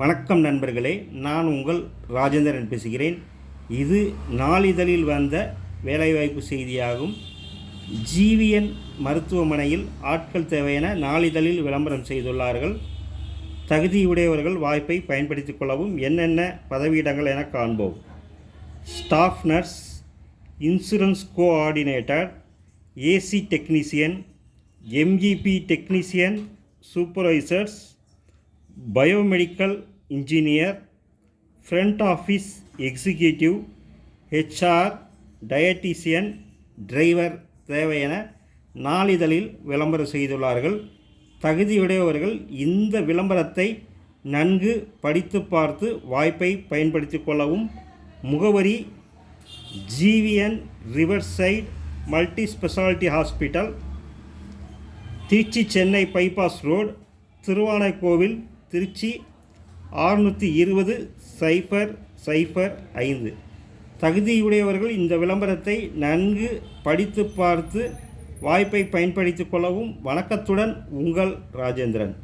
வணக்கம் நண்பர்களே, நான் உங்கள் ராஜேந்திரன் பேசுகிறேன். இது நாளிதழில் வந்த வேலைவாய்ப்பு செய்தியாகும். ஜிவிஎன் மருத்துவமனையில் ஆட்கள் தேவையென நாளிதழில் விளம்பரம் செய்துள்ளார்கள். தகுதியுடையவர்கள் வாய்ப்பை பயன்படுத்திக் கொள்ளவும். என்னென்ன பதவியிடங்கள் என காண்போம். Staff nurse, insurance coordinator, AC technician, MGB technician, supervisors, biomedical engineer, front office executive, HR, dietician, driver தேவையென நாளிதழில் விளம்பரம் செய்துள்ளார்கள். தகுதியுடையவர்கள் இந்த விளம்பரத்தை நன்கு படித்து பார்த்து வாய்ப்பை பயன்படுத்தி கொள்ளவும். முகவரி: GVN riverside multi speciality hospital, Trichy Chennai bypass road, Thiruvanaikoil, Trichy 620-005. தகுதியுடையவர்கள் இந்த விளம்பரத்தை நன்கு படித்து பார்த்து வாய்ப்பை பயன்படுத்திக் கொள்ளவும். வணக்கத்துடன் உங்கள் ராஜேந்திரன்.